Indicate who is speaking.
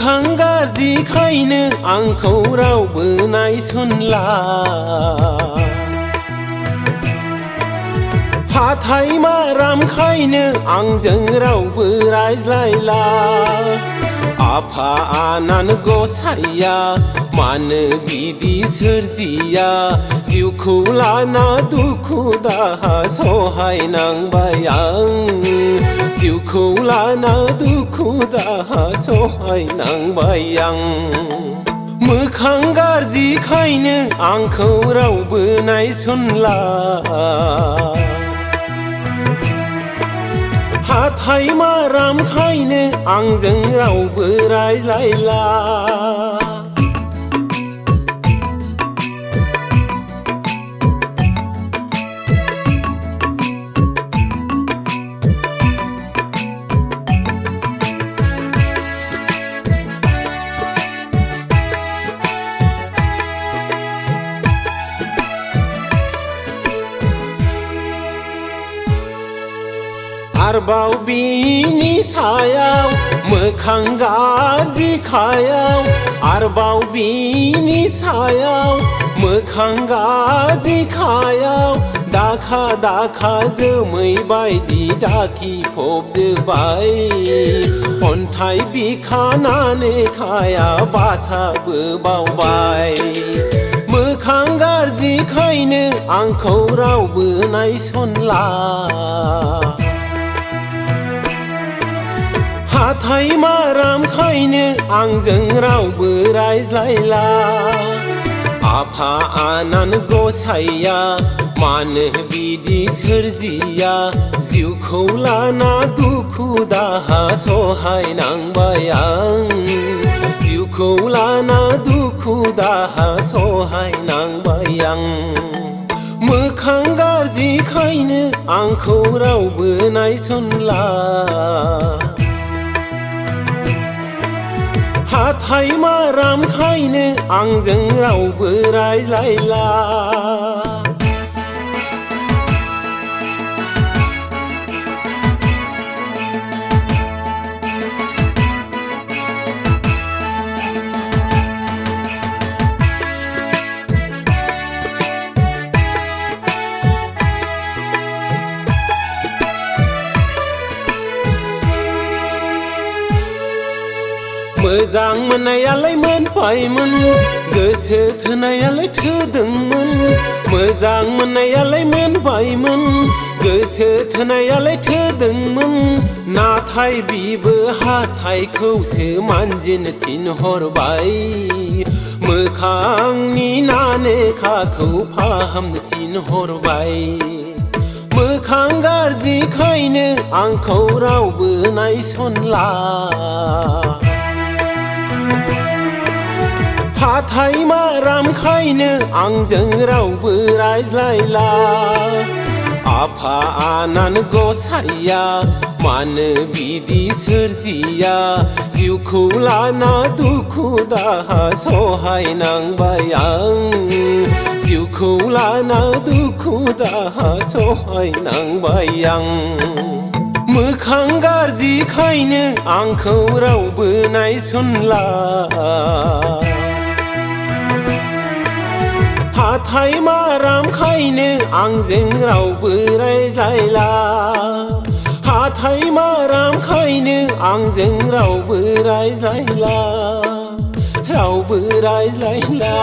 Speaker 1: मोखां गाज्रिखायनो आंखौ रावबो नायसनला हाथाय मारामखायनो आंजों रावबो रायज्लायला आफा आनान गसाइया मानो बिदि सोरजिया जिउखौ लाना दुखु दाहा सहायनांबाय आं जिउखौ लाना दुखु दाहा सहायनांबाय आं मोखां गाज्रिखायनो आंखौ रावबो नायसनला हाथाय मारामखायनो आंजों रावबो रायज्लायला आरबाव बिनि सायाव मोखां गाज्रिखायाव आरबाव बिनि सायाव मोखां गाज्रिखायाव दाखा दाखा जोमै बायदि दाखिफबजोब्बाय अन्थाइ बिखानानै खाया बासाबो बावबाय मोखां गाज्रिखायनो आंखौ रावबो नायसनला हाथाय मारामखायनो आंजों रावबो रायज्लायला आफा आनान गसाइया मानो बिदि सोरजिया जिउखौ लाना दुखु दाहा सहायनांबाय आं जिउखौ लाना दुखु दाहा सहायनांबाय आं मोखां गाज्रिखायनो आंखौ रावबो नायसनला हाथाय मारामखायनो आंजों रावबो रायज्लायला मोजां मोननायालाय मोनबायमोन गोसो थोनायालाय थोदोंमोन मोजां मोननायालाय मोनबायमोन गोसो थोनायालाय थोदोंमोन नाथाय बिबो हाथायखौसो मानजिनो थिनहरबाय मोखांनि नानेखाखौ फाहामनो थिनहरबाय मोखां गाज्रिखायनो आंखौ रावबो नायसनला हाथाय मारामखायनो आंजों रावबो रायज्लायला आफा आनान गसाइया मानो बिदि सोरजिया जिउखौ लाना दुखु दाहा सहायनांबाय आं जिउखौ लाना दुखु दाहा सहायनांबाय आं मोखां गाज्रिखायनो आंखौ रावबो नायसनला हाथाय मारामखायनो आंजों रावबो रायज्लायला हाथाय मारामखायनो आंजों रावबो रायज्लायला रावबो रायज्लायला